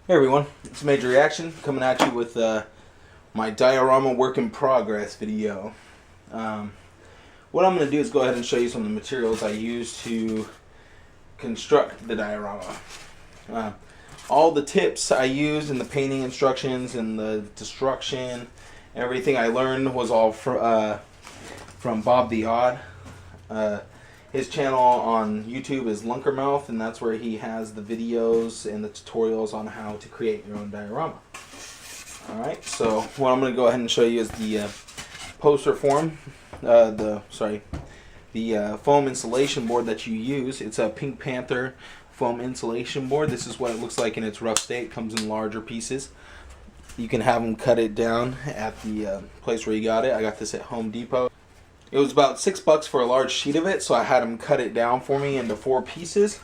Hey everyone, it's Major Reaction coming at you with my diorama work in progress video. What I'm going to do is go ahead and show you some of the materials I use to construct the diorama. All the tips I used in the painting instructions and the destruction, everything I learned was all from Bob the Odd. His channel on YouTube is Lunkermouth, and that's where he has the videos and the tutorials on how to create your own diorama. Alright, so what I'm going to go ahead and show you is the poster form, the foam insulation board that you use. It's a Pink Panther foam insulation board. This is what it looks like in its rough state. It comes in larger pieces. You can have them cut it down at the place where you got it. I got this at Home Depot. It was about $6 for a large sheet of it, so I had them cut it down for me into 4 pieces,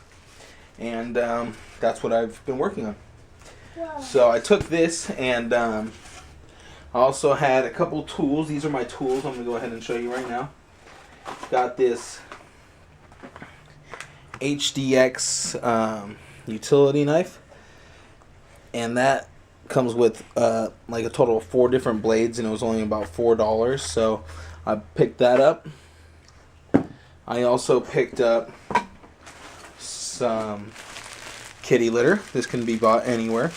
and that's what I've been working on. Wow. So I took this, and I also had a couple tools. These are my tools. I'm going to go ahead and show you right now. Got this HDX utility knife, and that comes with like a total of 4 different blades, and it was only about $4, so I picked that up. I also picked up some kitty litter. This can be bought anywhere.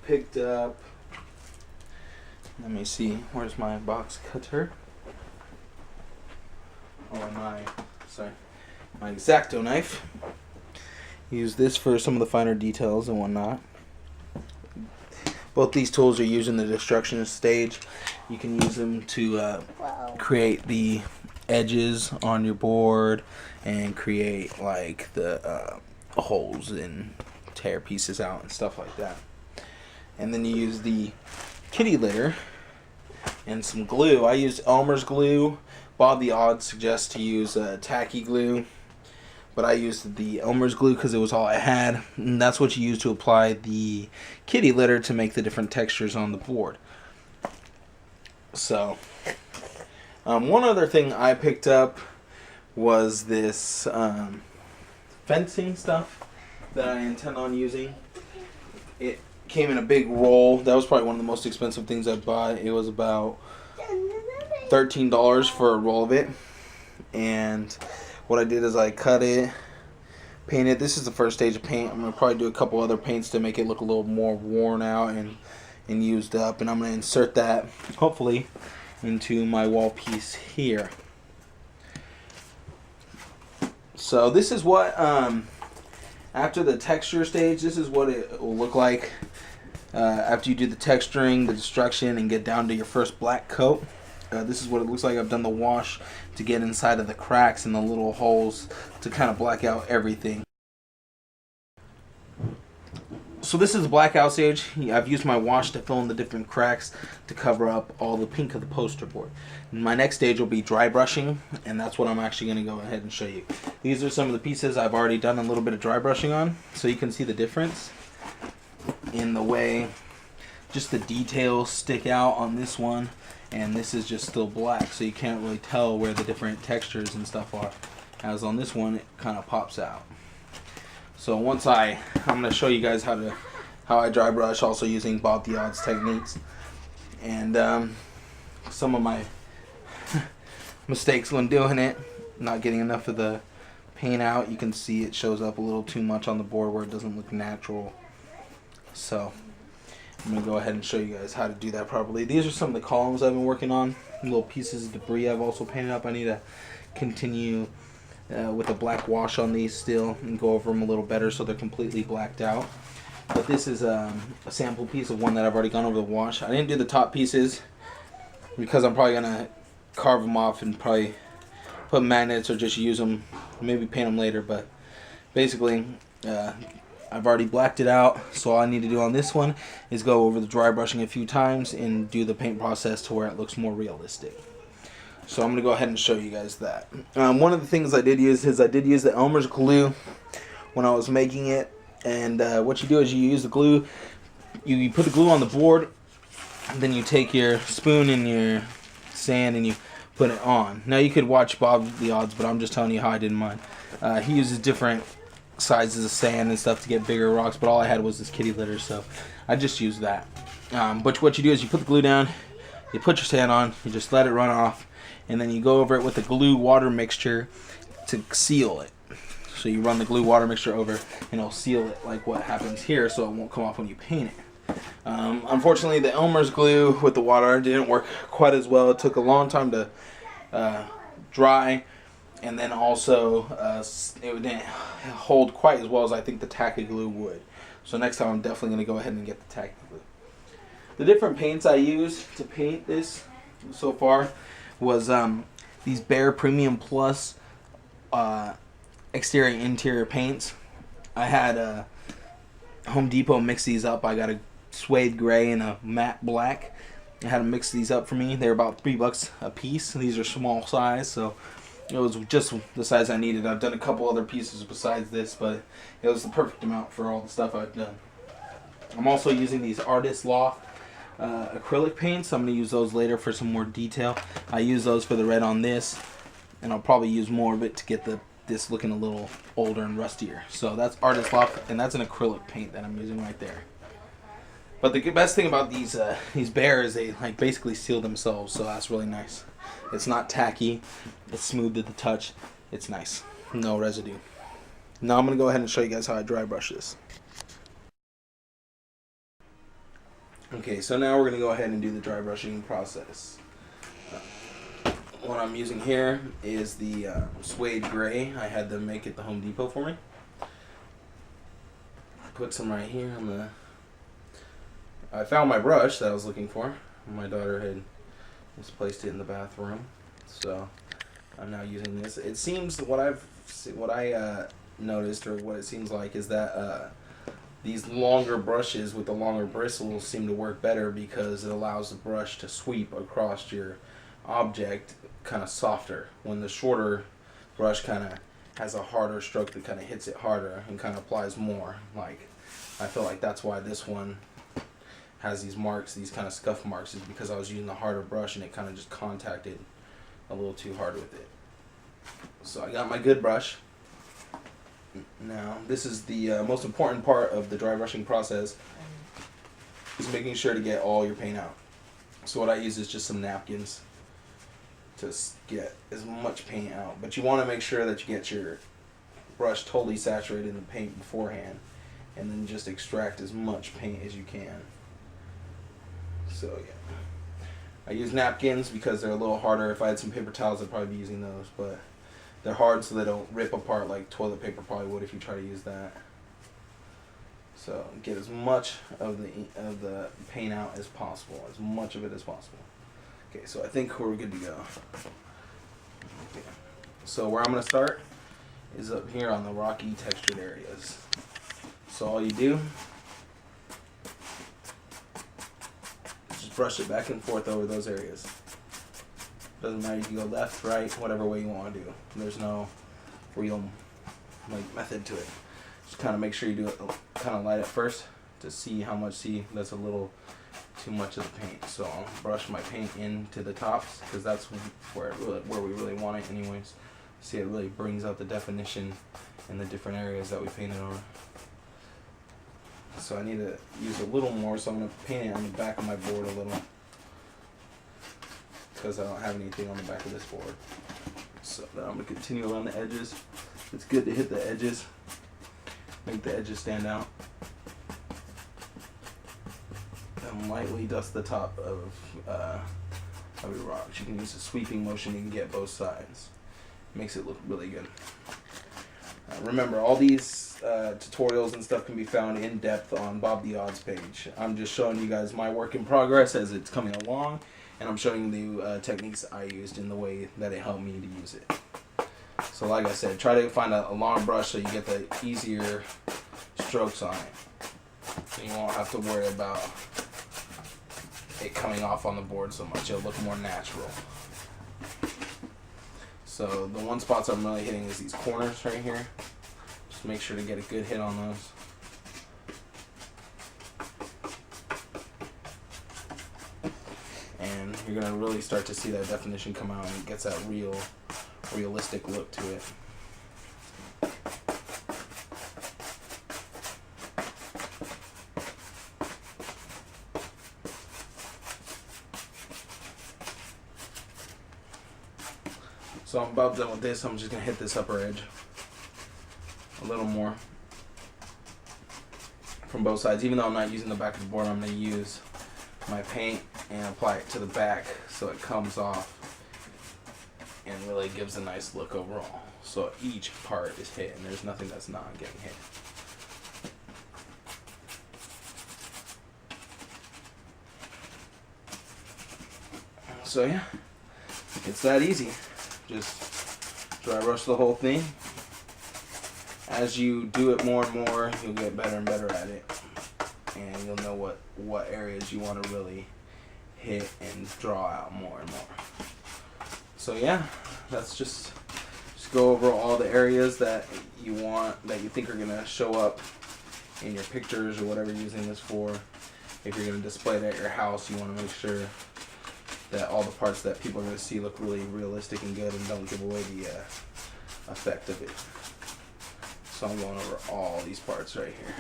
Picked up, let me see, where's my box cutter? Oh, my X-Acto knife. Use this for some of the finer details and whatnot. Both these tools are used in the destruction stage. You can use them to create the edges on your board and create like the holes and tear pieces out and stuff like that. And then you use the kitty litter and some glue. I used Elmer's glue. Bob the Odd suggests to use tacky glue, but I used the Elmer's glue because it was all I had, and that's what you use to apply the kitty litter to make the different textures on the board. So, one other thing I picked up was this fencing stuff that I intend on using. It came in a big roll. That was probably one of the most expensive things I bought. It was about $13 for a roll of it, and what I did is I cut it, painted. This is the first stage of paint. I'm going to probably do a couple other paints to make it look a little more worn out and used up. And I'm going to insert that, hopefully, into my wall piece here. So this is what, after the texture stage, this is what it will look like after you do the texturing, the destruction, and get down to your first black coat. This is what it looks like. I've done the wash to get inside of the cracks and the little holes to kind of black out everything. So this is the blackout stage. I've used my wash to fill in the different cracks to cover up all the pink of the poster board. And my next stage will be dry brushing, and that's what I'm actually going to go ahead and show you. These are some of the pieces I've already done a little bit of dry brushing on, so you can see the difference in the way just the details stick out on this one. And this is just still black, so you can't really tell where the different textures and stuff are. As on this one, it kind of pops out. So once I'm going to show you guys how I dry brush, also using Bob the Odd's techniques. And some of my mistakes when doing it, not getting enough of the paint out. You can see it shows up a little too much on the board where it doesn't look natural. So I'm going to go ahead and show you guys how to do that properly. These are some of the columns I've been working on. Little pieces of debris I've also painted up. I need to continue with a black wash on these still and go over them a little better so they're completely blacked out. But this is a sample piece of one that I've already gone over the wash. I didn't do the top pieces because I'm probably going to carve them off and probably put magnets or just use them, maybe paint them later. But basically, I've already blacked it out, so all I need to do on this one is go over the dry brushing a few times and do the paint process to where it looks more realistic. So I'm going to go ahead and show you guys that. One of the things I did use is I did use the Elmer's glue when I was making it. And what you do is you use the glue, you put the glue on the board, and then you take your spoon and your sand and you put it on. Now you could watch Bob the Odds, but I'm just telling you how I did mine. He uses different sizes of sand and stuff to get bigger rocks, but all I had was this kitty litter, so I just used that. But what you do is you put the glue down, you put your sand on, you just let it run off, and then you go over it with the glue water mixture to seal it. So you run the glue water mixture over and it'll seal it like what happens here, so it won't come off when you paint it. Unfortunately, the Elmer's glue with the water didn't work quite as well. It took a long time to dry, and then also it didn't hold quite as well as I think the tacky glue would. So next time I'm definitely going to go ahead and get the tacky glue. The different paints I used to paint this so far was these Behr Premium Plus exterior interior paints. I had Home Depot mix these up. I got a suede gray and a matte black. I had them mix these up for me. They're about $3 a piece. These are small size, so it was just the size I needed. I've done a couple other pieces besides this, but it was the perfect amount for all the stuff I've done. I'm also using these Artist Loft acrylic paints. I'm going to use those later for some more detail. I use those for the red on this, and I'll probably use more of it to get this looking a little older and rustier. So that's Artist Loft, and that's an acrylic paint that I'm using right there. But the best thing about these Behr is they like basically seal themselves, so that's really nice. It's not tacky, it's smooth to the touch, it's nice, no residue. Now I'm going to go ahead and show you guys how I dry brush this. Okay, so now we're going to go ahead and do the dry brushing process. What I'm using here is the suede gray. I had them make it at the Home Depot for me. Put some right here on the... I found my brush that I was looking for. My daughter had misplaced it in the bathroom, so I'm now using this. It seems what I noticed, or what it seems like, is that these longer brushes with the longer bristles seem to work better because it allows the brush to sweep across your object kind of softer, when the shorter brush kind of has a harder stroke that kind of hits it harder and kind of applies more. Like, I feel like that's why this one has these marks, these kind of scuff marks, is because I was using the harder brush and it kind of just contacted a little too hard with it. So I got my good brush. Now this is the most important part of the dry brushing process, is making sure to get all your paint out. So what I use is just some napkins to get as much paint out, but you want to make sure that you get your brush totally saturated in the paint beforehand, and then just extract as much paint as you can. So yeah, I use napkins because they're a little harder. If I had some paper towels, I'd probably be using those, but they're hard so they don't rip apart like toilet paper probably would if you try to use that. So get as much of the paint out as possible, as much of it as possible. Okay, so I think we're good to go. Okay. So where I'm going to start is up here on the rocky textured areas. So all you do, just brush it back and forth over those areas. Doesn't matter, you can go left, right, whatever way you want to do. There's no real method to it. Just kind of make sure you do it kind of light at first to see how much. See, that's a little too much of the paint. So I'll brush my paint into the tops because that's where we really want it anyways. See, it really brings out the definition in the different areas that we painted on. So I need to use a little more, so I'm going to paint it on the back of my board a little, because I don't have anything on the back of this board. So then I'm going to continue around the edges. It's good to hit the edges, make the edges stand out, and lightly dust the top of your rocks. You can use a sweeping motion, you can get both sides. Makes it look really good. Remember, all these tutorials and stuff can be found in depth on Bob the Odds page. I'm just showing you guys my work in progress as it's coming along, and I'm showing you the techniques I used in the way that it helped me to use it. So like I said, try to find a long brush so you get the easier strokes on it. So you won't have to worry about it coming off on the board so much. It'll look more natural. So the one spots I'm really hitting is these corners right here. Just make sure to get a good hit on those. And you're going to really start to see that definition come out, and it gets that realistic look to it. So I'm about done with this. I'm just going to hit this upper edge a little more from both sides. Even though I'm not using the back of the board, I'm going to use my paint and apply it to the back so it comes off and really gives a nice look overall. So each part is hit and there's nothing that's not getting hit. So yeah, it's that easy. Just dry brush the whole thing. As you do it more and more, you'll get better and better at it, and you'll know what areas you want to really hit and draw out more and more. So yeah, that's just go over all the areas that you want, that you think are gonna show up in your pictures or whatever you're using this for. If you're gonna display it at your house, you want to make sure that all the parts that people are going to see look really realistic and good and don't give away the effect of it. So I'm going over all these parts right here,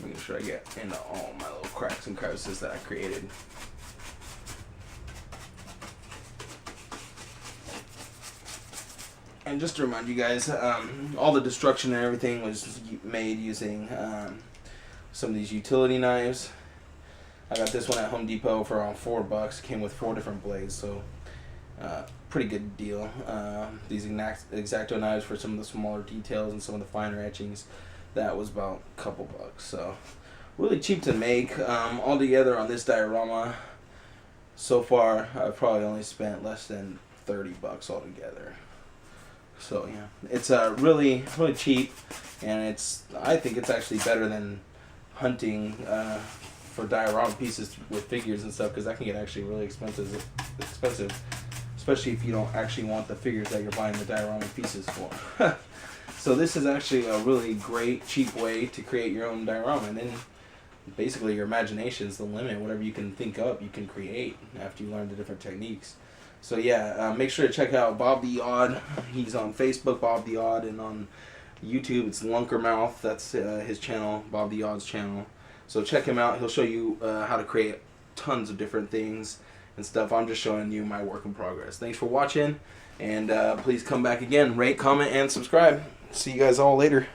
making sure I get into all my little cracks and crevices that I created. And just to remind you guys, all the destruction and everything was made using some of these utility knives. I got this one at Home Depot for around $4. It came with 4 different blades, so pretty good deal. These X-Acto knives for some of the smaller details and some of the finer etchings, that was about a couple bucks. So really cheap to make. All together on this diorama, so far I've probably only spent less than $30 altogether. So yeah, it's really cheap, and I think it's actually better than hunting for diorama pieces with figures and stuff, because that can get actually really expensive, especially if you don't actually want the figures that you're buying the diorama pieces for. So this is actually a really great, cheap way to create your own diorama, and then basically your imagination is the limit. Whatever you can think up, you can create after you learn the different techniques. So yeah, make sure to check out Bob the Odd. He's on Facebook, Bob the Odd, and on YouTube it's Lunkermouth. That's his channel, Bob the Odd's channel. So check him out. He'll show you how to create tons of different things and stuff. I'm just showing you my work in progress. Thanks for watching, and please come back again. Rate, comment, and subscribe. See you guys all later.